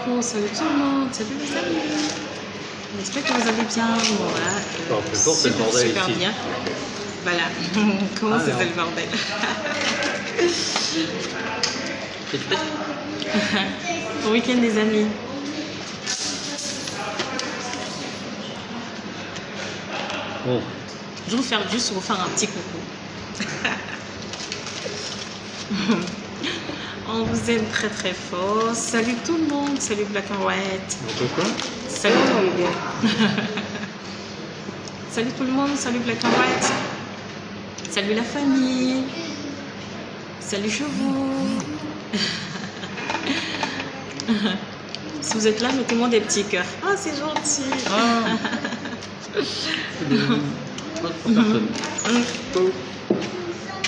coucou, salut tout le monde, salut les amis. J'espère que vous allez bien. Voilà. Plus fort, c'est le bordel super ici. bien. Voilà. Comment c'est le bordel? Bon week-end les amis. Bon. Je vais juste vous faire un petit coucou. On vous aime très très fort. Salut tout le monde, salut Black and White. Pourquoi? Salut tout le monde. Salut tout le monde, salut Black and White. Salut la famille. Salut chevaux. Si vous êtes là, mettez-moi des petits cœurs. Ah, c'est gentil. Ah.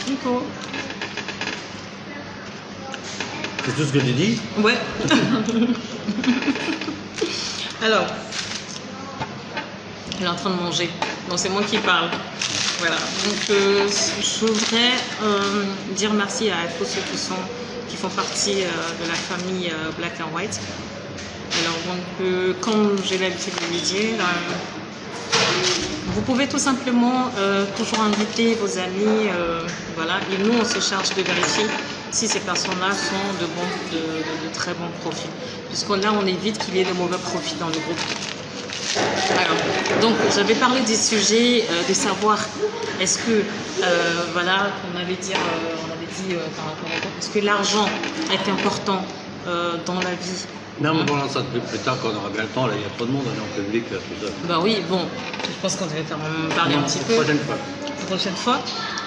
Nico. C'est tout ce que tu dis? Ouais. Alors, elle est en train de manger. Donc c'est moi qui parle. Voilà. Donc je voudrais dire merci à tous ceux qui font partie de la famille Black and White. Alors donc comme j'ai l'habitude de lui dire, vous pouvez tout simplement toujours inviter vos amis, voilà, et nous on se charge de vérifier si ces personnes-là sont de très bons profils. Puisque là on évite qu'il y ait de mauvais profils dans le groupe. Alors, donc j'avais parlé des sujets, de savoir est-ce que, voilà, on avait dit par rapport à quoi, est-ce que l'argent est important dans la vie? Non, mais bon, là, ça plus tard, quand on aura bien le temps, là, il y a trop de monde, on est en public, là, tout ça. Bah oui, bon, je pense qu'on devait parler un petit peu. Prochaine fois. La prochaine fois.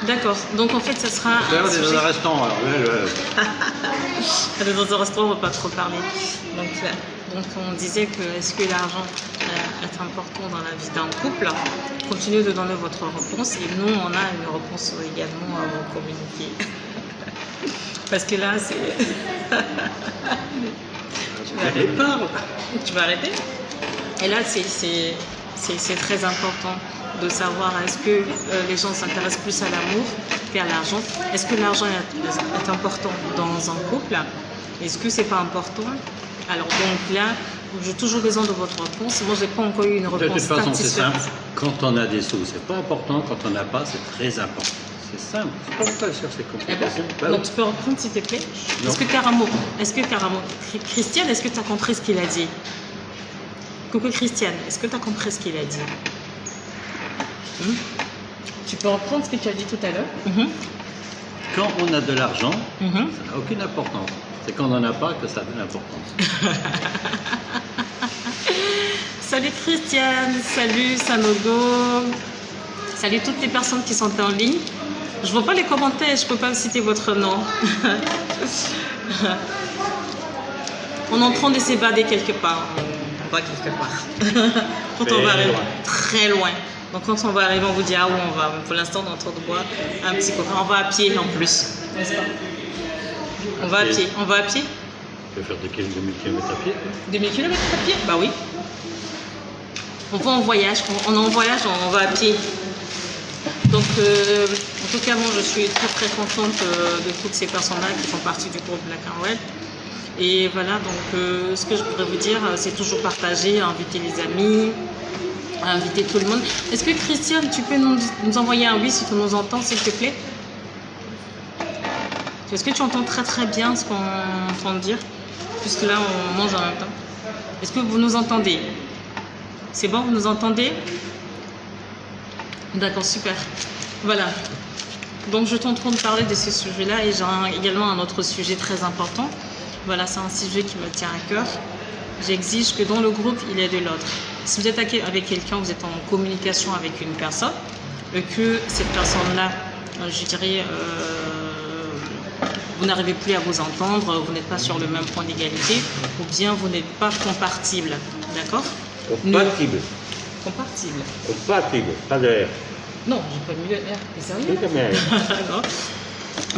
D'accord. Donc en fait, ça sera. D'ailleurs, des restaurants, alors. Dans un restaurant, on ne va pas trop parler. Donc on disait que est-ce que l'argent est important dans la vie d'un couple? Continuez de donner votre réponse et nous, on a une réponse également à vous communiquer. Parce que là, c'est. Tu vas arrêter? Et là, c'est très important de savoir est-ce que les gens s'intéressent plus à l'amour qu'à l'argent. Est-ce que l'argent est important dans un couple? Est-ce que c'est pas important? Alors donc là, j'ai toujours besoin de votre réponse. Moi, j'ai pas encore eu une réponse. De toute façon, c'est satisfaisante. simple. Quand on a des sous, c'est pas important. Quand on n'a pas, c'est très important. C'est simple. C'est pas pourquoi chercher ces complications. Ah bon? Donc tu peux reprendre s'il te plaît? Est-ce que Caramo, Christiane, est-ce que tu as compris ce qu'il a dit? Coucou Christiane, est-ce que tu as compris ce qu'il a dit? Tu peux reprendre ce que tu as dit tout à l'heure? Quand on a de l'argent, ça n'a aucune importance. C'est quand on n'en a pas que ça a de l'importance. Salut Christiane, salut Sanogo, salut toutes les personnes qui sont en ligne. Je ne vois pas les commentaires, je ne peux pas citer votre nom. On est en train de s'évader quelque part. On va quelque part. Quand on va arriver très loin. Donc quand on va arriver, on vous dit ah où on va. Pour l'instant, on est en train de boire un petit coffre. On va à pied en plus, n'est-ce pas? On va à pied. On va à pied? Tu veux faire 2000 km à pied? 2000 km à pied? Bah oui. On va en voyage. On est en voyage, on va à pied. Donc, en tout cas, moi, je suis très très contente de toutes ces personnes-là qui font partie du groupe Black and White. Et voilà, donc ce que je voudrais vous dire, c'est toujours partager, inviter les amis, inviter tout le monde. Est-ce que Christiane, tu peux nous envoyer un oui si tu nous entends, s'il te plaît? Est-ce que tu entends très très bien ce qu'on est en train de dire? Puisque là, on mange en même temps. Est-ce que vous nous entendez? C'est bon, vous nous entendez? D'accord, super. Voilà. Donc, je suis en train de parler de ce sujet-là et j'ai également un autre sujet très important. Voilà, c'est un sujet qui me tient à cœur. J'exige que dans le groupe, il y ait de l'autre. Si vous êtes avec quelqu'un, vous êtes en communication avec une personne, que cette personne-là, je dirais, vous n'arrivez plus à vous entendre, vous n'êtes pas sur le même point d'égalité, ou bien vous n'êtes pas compatible. D'accord? Compatible. Compatible. Compatible, pas de R. Non, j'ai pas mis le R. T'es sérieux? Non.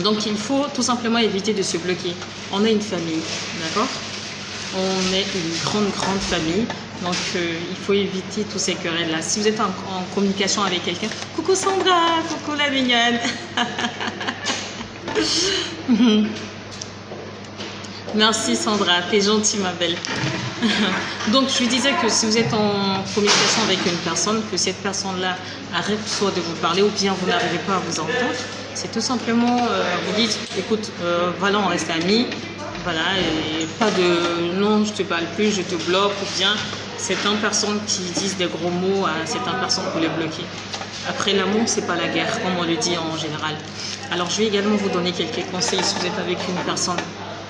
Donc il faut tout simplement éviter de se bloquer. On est une famille, d'accord? On est une grande famille. Donc il faut éviter tous ces querelles-là. Si vous êtes en communication avec quelqu'un, coucou Sandra, coucou la mignonne. Merci Sandra, t'es gentille ma belle. Donc, je lui disais que si vous êtes en communication avec une personne, que cette personne-là arrête soit de vous parler ou bien vous n'arrivez pas à vous entendre, c'est tout simplement, vous dites, écoute, voilà, on reste amis, voilà, et pas de non, je te parle plus, je te bloque, ou bien c'est une personne qui dit des gros mots à cette personne pour les bloquer. Après, l'amour, c'est pas la guerre, comme on le dit en général. Alors, je vais également vous donner quelques conseils si vous êtes avec une personne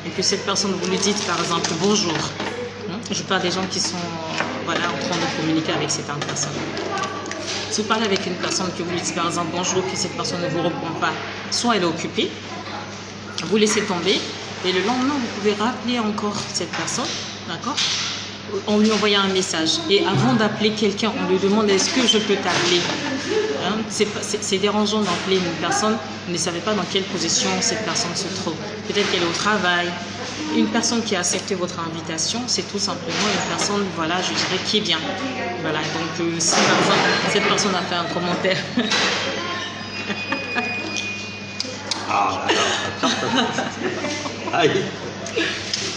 et que cette personne, vous lui dites par exemple bonjour. Je parle des gens qui sont voilà, en train de communiquer avec cette personne. Si vous parlez avec une personne que vous lui dites par exemple bonjour, que cette personne ne vous répond pas, soit elle est occupée, vous laissez tomber et le lendemain, vous pouvez rappeler encore cette personne, d'accord? On lui envoie un message et avant d'appeler quelqu'un, on lui demande est-ce que je peux t'appeler, hein? C'est dérangeant d'appeler une personne, vous ne savez pas dans quelle position cette personne se trouve. Peut-être qu'elle est au travail. Une personne qui a accepté votre invitation, c'est tout simplement une personne, voilà, je dirais, qui est bien. Voilà, donc si par exemple cette personne a fait un commentaire. Ah là là. Aïe.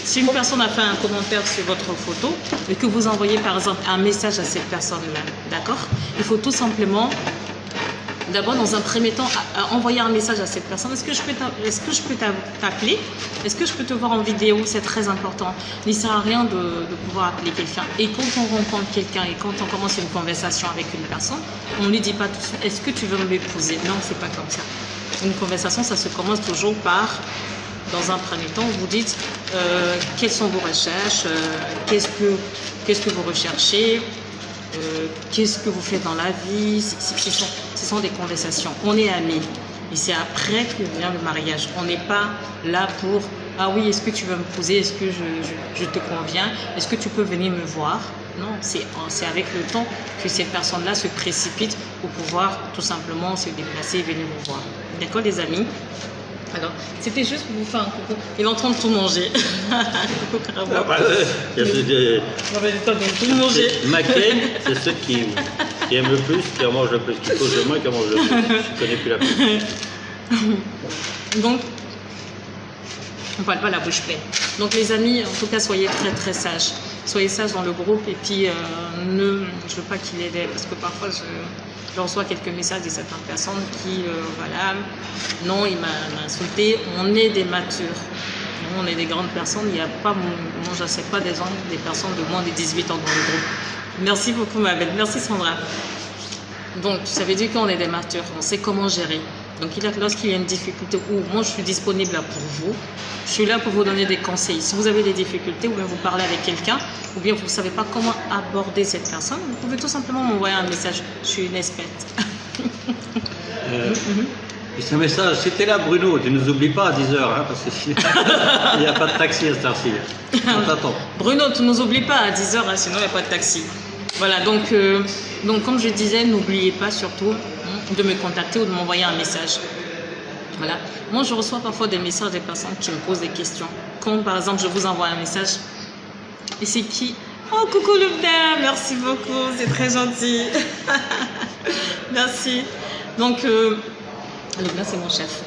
Si une personne a fait un commentaire sur votre photo et que vous envoyez par exemple un message à cette personne-là, d'accord? Il faut tout simplement, d'abord dans un premier temps, envoyer un message à cette personne. Est-ce que je peux t'appeler? Est-ce que je peux te voir en vidéo? C'est très important. Il ne sert à rien de pouvoir appeler quelqu'un. Et quand on rencontre quelqu'un et quand on commence une conversation avec une personne, on ne lui dit pas tout de suite, est-ce que tu veux m'épouser? Non, c'est pas comme ça. Une conversation, ça se commence toujours par... Dans un premier temps, vous dites quelles sont vos recherches, qu'est-ce que vous recherchez, qu'est-ce que vous faites dans la vie. Ce sont des conversations. On est amis. Et c'est après que vient le mariage. On n'est pas là pour « Ah oui, est-ce que tu veux me poser? Est-ce que je te conviens? Est-ce que tu peux venir me voir ?» Non, c'est avec le temps que cette personne-là se précipite pour pouvoir tout simplement se déplacer et venir vous voir. D'accord, les amis? Alors, c'était juste pour vous faire un coucou. Il est en train de tout manger. Coucou, carrément. Ah bah, On va de tout manger. McCain, c'est ceux qui aiment le plus, qui en mangent le plus, qui causent le moins, qui en mangent le plus. Je ne connais plus la plus. Donc, on ne parle pas la bouche pleine. Donc, les amis, en tout cas, soyez très très sages. Soyez sages dans le groupe et puis je ne veux pas qu'il ait des... Parce que parfois, je reçois quelques messages de certaines personnes qui, voilà, non, il m'a insulté. On est des matures. On est des grandes personnes. Il n'y a pas, moi, je ne sais pas des personnes de moins de 18 ans dans le groupe. Merci beaucoup, ma belle. Merci, Sandra. Donc, ça veut dire qu'on est des matures. On sait comment gérer. Donc, lorsqu'il y a une difficulté ou moi, je suis disponible là pour vous. Je suis là pour vous donner des conseils. Si vous avez des difficultés ou bien vous parlez avec quelqu'un ou bien vous ne savez pas comment aborder cette personne, vous pouvez tout simplement m'envoyer un message. Je suis une experte. C'est un message. Si tu es là, Bruno, tu ne nous oublies pas à 10h, hein, parce qu'il n'y a pas de taxi à cette heure-ci. On t'attend. Bruno, tu ne nous oublies pas à 10h, hein, sinon il n'y a pas de taxi. Voilà, donc comme je disais, n'oubliez pas surtout de me contacter ou de m'envoyer un message. Voilà. Moi, je reçois parfois des messages des personnes qui me posent des questions. Comme par exemple, je vous envoie un message. Et c'est qui? Oh, coucou Lubna, merci beaucoup, c'est très gentil. Merci. Donc, Lubna, c'est mon chef.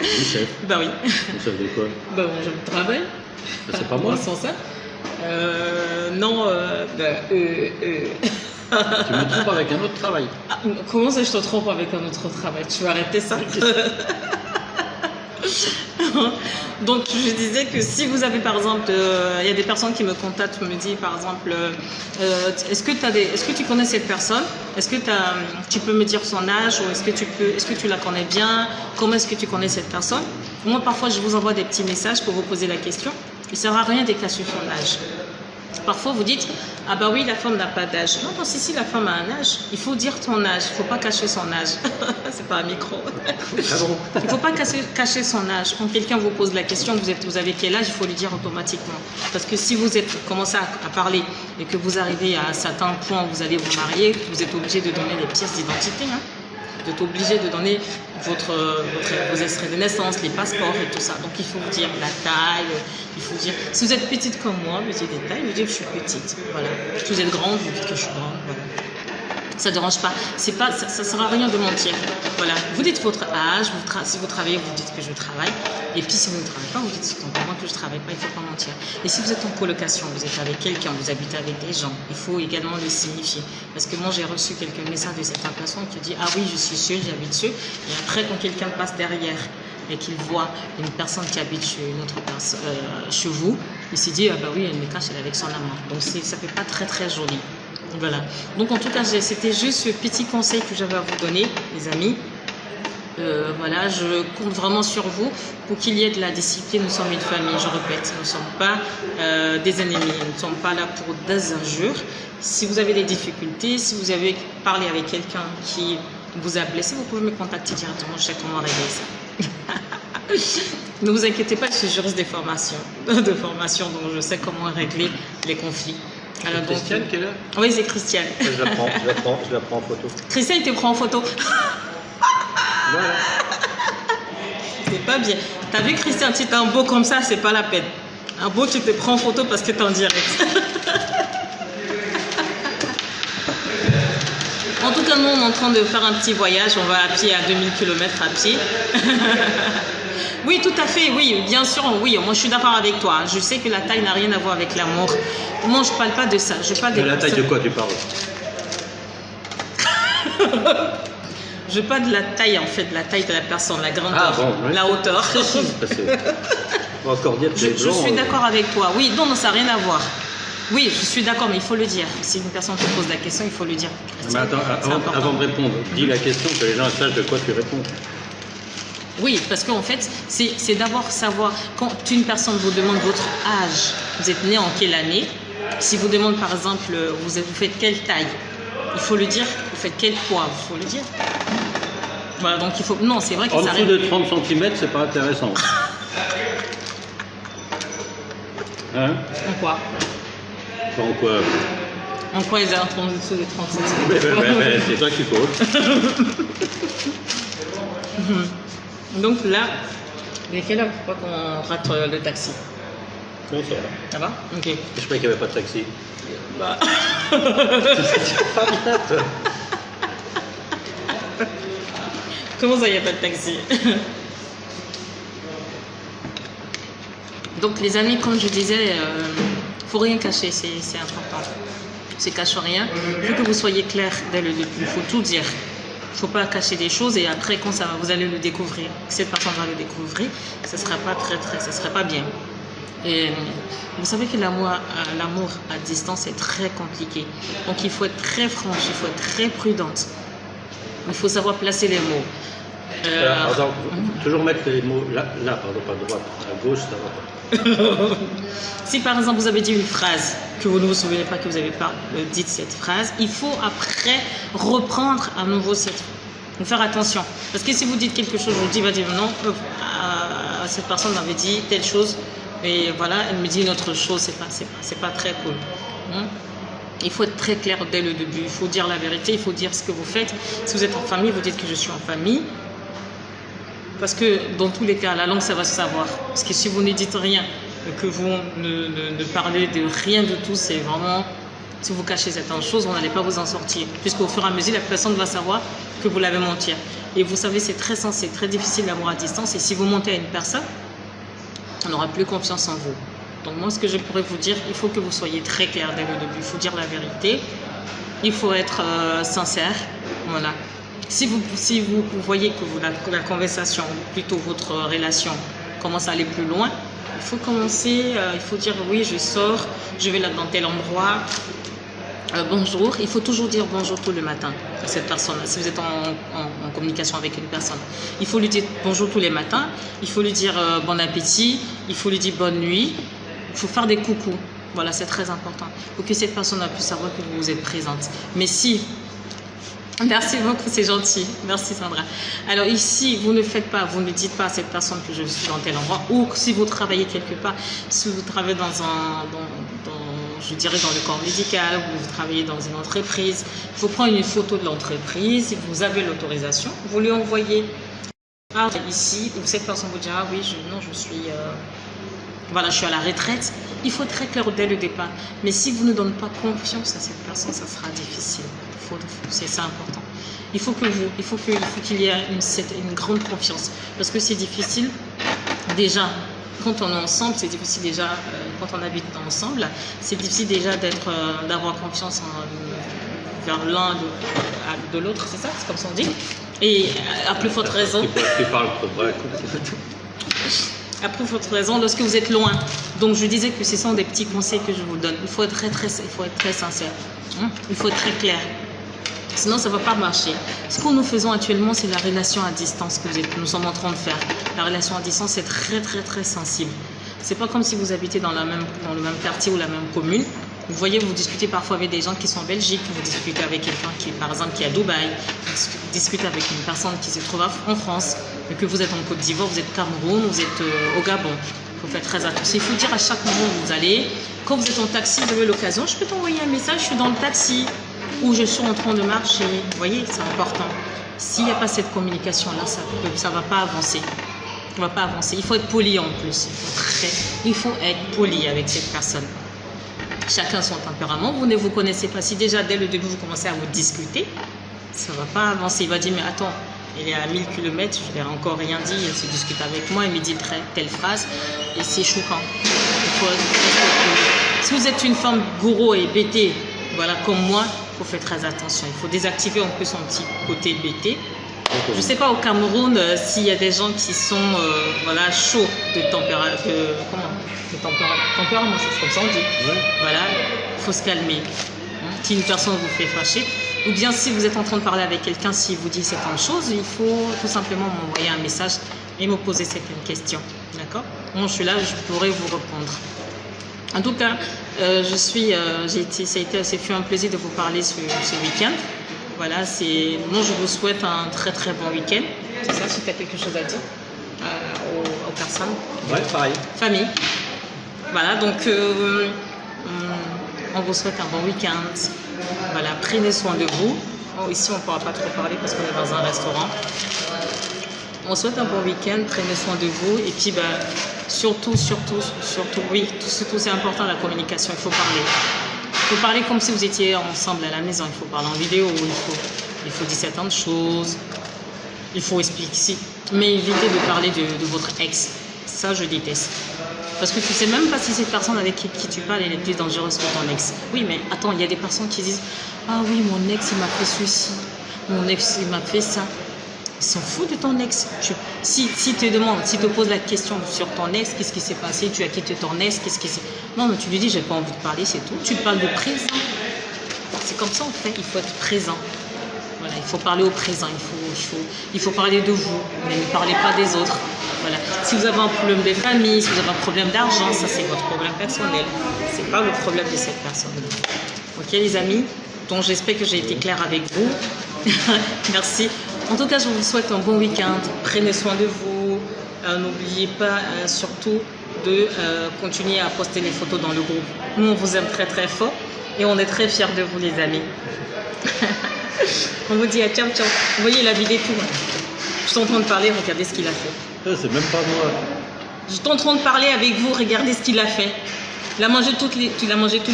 Le chef? Bah oui. Le chef de quoi? Bah bon, je travaille. C'est pas moi? Sans ça. Non, Tu me trompes avec un autre travail. Ah, comment ça je te trompe avec un autre travail? Tu vas arrêter ça? Donc je disais que si vous avez par exemple, il y a des personnes qui me contactent, me disent par exemple, est-ce que tu connais cette personne? Est-ce que tu peux me dire son âge ou est-ce que tu la connais bien? Comment est-ce que tu connais cette personne? Moi parfois je vous envoie des petits messages pour vous poser la question. Il ne sert à rien de cacher son âge. Parfois vous dites, ah bah oui, la femme n'a pas d'âge. Non, non, si la femme a un âge, il faut dire ton âge, il ne faut pas cacher son âge. C'est pas un micro. Ah bon? Il ne faut pas cacher son âge. Quand quelqu'un vous pose la question, vous avez quel âge, il faut lui dire automatiquement. Parce que si vous commencez à parler et que vous arrivez à un certain point où vous allez vous marier, vous êtes obligé de donner les pièces d'identité. Hein. Vous êtes obligé de donner vos extraits de naissance, les passeports et tout ça. Donc il faut vous dire la taille, il faut dire... Si vous êtes petite comme moi, vous dites des tailles, vous dites que je suis petite. Voilà. Si vous êtes grande, vous dites que je suis grande. Voilà. Ça ne dérange pas. Ça ne sert à rien de mentir. Voilà. Vous dites votre âge, si vous travaillez, vous dites que je travaille. Et puis si vous ne travaillez pas, vous dites c'est pour moi que je ne travaille pas, il ne faut pas mentir. Et si vous êtes en colocation, vous êtes avec quelqu'un, vous habitez avec des gens, il faut également le signifier. Parce que moi j'ai reçu quelques messages de certaines personnes qui disent ah oui, je suis seule, j'habite seule. Et après, quand quelqu'un passe derrière et qu'il voit une personne qui habite chez une autre personne, chez vous, il s'est dit ah bah oui, elle me cache, elle est avec son amant. Donc ça ne fait pas très très joli. Voilà. Donc en tout cas, c'était juste ce petit conseil que j'avais à vous donner, les amis. Voilà, je compte vraiment sur vous pour qu'il y ait de la discipline. Nous sommes une famille, je répète, nous ne sommes pas des ennemis, nous ne sommes pas là pour des injures. Si vous avez des difficultés, si vous avez parlé avec quelqu'un qui vous a blessé, vous pouvez me contacter directement, je sais comment régler ça. Ne vous inquiétez pas, je suis juriste de formation, donc je sais comment régler les conflits. Alors, Christiane qui est là? Oui, c'est Christiane. Je la prends en photo. Christiane, il te prend en photo. Voilà. C'est pas bien. T'as vu Christian, si t'as un beau comme ça, c'est pas la peine. Un beau, tu te prends en photo parce que t'es en direct. En tout cas, nous, on est en train de faire un petit voyage. On va à pied à 2000 km à pied. Oui, tout à fait, oui, bien sûr, oui. Moi, je suis d'accord avec toi. Je sais que la taille n'a rien à voir avec l'amour. Moi, je parle pas de ça. Je parle de la taille de quoi tu parles? Je parle de la taille, en fait, de la taille de la personne, la grandeur, ouais. la hauteur. Précise, parce que on va encore dire que je suis d'accord avec toi. Oui, non, ça n'a rien à voir. Oui, je suis d'accord, mais il faut le dire. Si une personne te pose la question, il faut le dire. Mais attends, avant de répondre, dis la question, que les gens sachent de quoi tu réponds. Oui, parce qu'en fait, c'est d'abord savoir, quand une personne vous demande votre âge, vous êtes né en quelle année, si vous demande par exemple, vous faites quelle taille, il faut le dire, vous faites quel poids, il faut le dire. Voilà, donc il faut... Non, c'est vrai que en ça... dessous de 30 cm, c'est pas intéressant. Hein? En quoi? En quoi? En quoi ils ont en dessous de 30 cm? C'est toi qui faute. Donc là, il est quelle heure? Je crois qu'on rate le taxi. Bon, ça va. Ça va? Ok. Je croyais qu'il n'y avait pas de taxi. Bah... Comment ça, il n'y a pas de taxi? Donc les amis, comme je disais, faut rien cacher, c'est important. C'est cache rien. Il faut que vous soyez clair dès le début. Il faut tout dire. Il ne faut pas cacher des choses et après, quand ça va, vous allez le découvrir. Cette personne va le découvrir, ce ne sera pas ça sera pas bien. Et vous savez que l'amour à distance est très compliqué. Donc il faut être très franche, il faut être très prudente. Il faut savoir placer les mots. Toujours mettre les mots là, pardon, pas droite, à gauche, ça va pas. Si par exemple vous avez dit une phrase que vous ne vous souvenez pas que vous avez pas dit cette phrase, il faut après reprendre à nouveau cette phrase. Il faut faire attention. Parce que si vous dites quelque chose, je vous dis, va dire non, cette personne m'avait dit telle chose, et voilà, elle me dit une autre chose, c'est pas très cool. Il faut être très clair dès le début, il faut dire la vérité, il faut dire ce que vous faites. Si vous êtes en famille, vous dites que je suis en famille. Parce que dans tous les cas, la langue, ça va se savoir. Parce que si vous ne dites rien, que vous ne parlez de rien de tout, c'est vraiment... Si vous cachez certaines choses, vous n'allez pas vous en sortir. Puisqu'au fur et à mesure, la personne va savoir que vous l'avez menti. Et vous savez, c'est très sensé, très difficile l'amour à distance. Et si vous mentez à une personne, on n'aura plus confiance en vous. Donc moi, ce que je pourrais vous dire, il faut que vous soyez très clair dès le début. Il faut dire la vérité. Il faut être sincère. Voilà. Si vous voyez que la conversation, ou plutôt votre relation, commence à aller plus loin, il faut commencer, il faut dire oui, je sors, je vais là dans tel endroit, bonjour. Il faut toujours dire bonjour tout le matin à cette personne-là, si vous êtes en communication avec une personne. Il faut lui dire bonjour tous les matins, il faut lui dire bon appétit, il faut lui dire bonne nuit, il faut faire des coucous. Voilà, c'est très important pour que cette personne puisse savoir que vous êtes présente. Mais si... Merci beaucoup, c'est gentil. Merci Sandra. Alors ici, vous ne faites pas, vous ne dites pas à cette personne que je suis dans tel endroit, ou si vous travaillez quelque part, si vous travaillez je dirais dans le corps médical, ou vous travaillez dans une entreprise, il faut prendre une photo de l'entreprise, si vous avez l'autorisation, vous lui envoyez ici, où cette personne vous dira, oui, je suis... Voilà, je suis à la retraite. Il faut être très clair dès le départ. Mais si vous ne donnez pas confiance à cette personne, ça sera difficile. Il c'est ça important. Il faut qu'il y ait une grande confiance. Parce que c'est difficile, déjà, quand on est ensemble, c'est difficile déjà, quand on habite ensemble, c'est difficile déjà d'avoir confiance vers l'un de l'autre, c'est ça? C'est comme ça on dit. Et à plus forte raison... Tu parles À plus forte raison, lorsque vous êtes loin. Donc je disais que ce sont des petits conseils que je vous donne. Il faut être très sincère. Il faut être très clair. Sinon, ça ne va pas marcher. Ce que nous faisons actuellement, c'est la relation à distance que nous sommes en train de faire. La relation à distance, c'est très sensible. C'est pas comme si vous habitez dans le même quartier ou la même commune. Vous voyez, vous discutez parfois avec des gens qui sont en Belgique, vous discutez avec quelqu'un qui, par exemple, qui est à Dubaï, vous discutez avec une personne qui se trouve en France, et que vous êtes en Côte d'Ivoire, vous êtes au Cameroun, vous êtes au Gabon. Il faut faire très attention. Il faut dire à chaque moment où vous allez, quand vous êtes en taxi, vous avez l'occasion, je peux t'envoyer un message, je suis dans le taxi, ou je suis en train de marcher. Vous voyez, c'est important. S'il n'y a pas cette communication-là, ça ne va pas avancer. On va pas avancer. Il faut être poli en plus. Il faut être poli avec cette personne. Chacun son tempérament. Vous ne vous connaissez pas. Si déjà dès le début vous commencez à vous discuter, ça ne va pas avancer. Il va dire mais attends, il est à 1000 km, je n'ai encore rien dit, il se discute avec moi, il me dit telle phrase et c'est choquant. Si vous êtes une femme gourou et bêtée, voilà, comme moi, il faut faire très attention. Il faut désactiver un peu son petit côté bêté. Je ne sais pas au Cameroun s'il y a des gens qui sont voilà, chauds de tempérament, c'est comme ça on dit. Ouais. Voilà, il faut se calmer. Si une personne vous fait fâcher, ou bien si vous êtes en train de parler avec quelqu'un, s'il vous dit certaines choses, il faut tout simplement m'envoyer un message et me poser certaines questions. D'accord? Moi je suis là, je pourrais vous répondre. En tout cas, c'est fait un plaisir de vous parler ce week-end. Voilà, moi je vous souhaite un très bon week-end. C'est ça, si tu as quelque chose à dire aux personnes. Ouais, pareil. Famille. Voilà, donc on vous souhaite un bon week-end. Voilà, prenez soin de vous. Oh, ici, on ne pourra pas trop parler parce qu'on est dans un restaurant. On souhaite un bon week-end, prenez soin de vous. Et puis, surtout, oui, surtout, c'est important la communication, il faut parler. Il faut parler comme si vous étiez ensemble à la maison. Il faut parler en vidéo, il faut dire certaines choses. Il faut expliquer. Mais évitez de parler de votre ex. Ça, je déteste. Parce que tu ne sais même pas si cette personne avec qui tu parles elle est plus dangereuse que ton ex. Oui, mais attends, il y a des personnes qui disent « Ah oui, mon ex, il m'a fait ceci. Mon ex, il m'a fait ça. » Ils s'en foutent de ton ex. Si te pose la question sur ton ex, qu'est-ce qui s'est passé, tu as quitté ton ex, qu'est-ce qui s'est... Non, mais tu lui dis, j'ai pas envie de parler, c'est tout. Tu parles de présent. C'est comme ça, en fait, il faut être présent. Voilà, il faut parler au présent, il faut parler de vous, mais ne parlez pas des autres. Voilà. Si vous avez un problème de famille, si vous avez un problème d'argent, ça c'est votre problème personnel. C'est pas le problème de cette personne. Ok, les amis? Donc j'espère que j'ai été claire avec vous. Merci. En tout cas, je vous souhaite un bon week-end. Prenez soin de vous. N'oubliez pas surtout de continuer à poster les photos dans le groupe. Nous, on vous aime très fort et on est très fiers de vous, les amis. On vous dit à ciao. Vous voyez, il a vidé tout. Je suis en train de parler, regardez ce qu'il a fait. C'est même pas moi. Je suis en train de parler avec vous, regardez ce qu'il a fait. Il a mangé tous les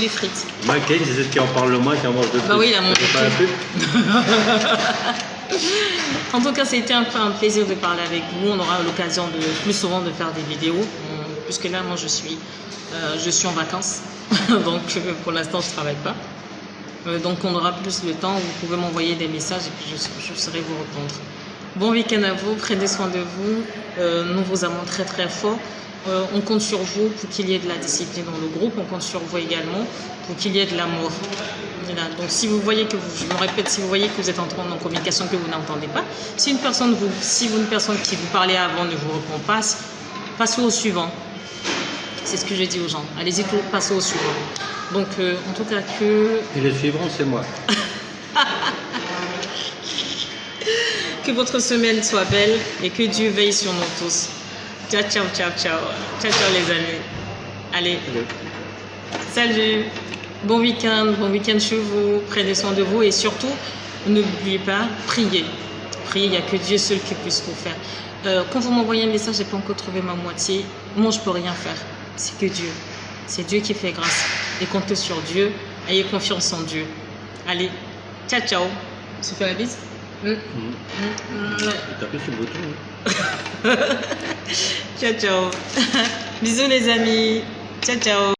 frites. Kane, c'est celle qui en parle le moins, qui en mange le plus. Bah oui, il a mangé pas la pub. En tout cas, c'était un plaisir de parler avec vous. On aura l'occasion plus souvent de faire des vidéos. Puisque là, moi, je suis en vacances. Donc, pour l'instant, je ne travaille pas. Donc, on aura plus le temps. Vous pouvez m'envoyer des messages et puis je saurai vous répondre. Bon week-end à vous. Prenez soin de vous. Nous vous aimons très fort. On compte sur vous pour qu'il y ait de la discipline dans le groupe. On compte sur vous également pour qu'il y ait de l'amour. Voilà. Donc si vous voyez je me répète, si vous voyez que vous êtes en communication que vous n'entendez pas, si une personne qui vous parlait avant ne vous répond pas, passez au suivant. C'est ce que je dis aux gens. Allez-y, passez au suivant. Donc en tout cas que... Et le suivant, c'est moi. Que votre semaine soit belle et que Dieu veille sur nous tous. Ciao les amis. Allez. Salut. Bon week-end chez vous. Prenez soin de vous et surtout, n'oubliez pas, priez. Priez, il n'y a que Dieu seul qui puisse vous faire. Quand vous m'envoyez un message, je n'ai pas encore trouvé ma moitié. Moi, je ne peux rien faire. C'est que Dieu. C'est Dieu qui fait grâce. Et comptez sur Dieu. Ayez confiance en Dieu. Allez, Ciao, ciao. Tu fais la bise? J'ai tapé sur le bouton. Ciao, ciao. Bisous les amis. Ciao, ciao.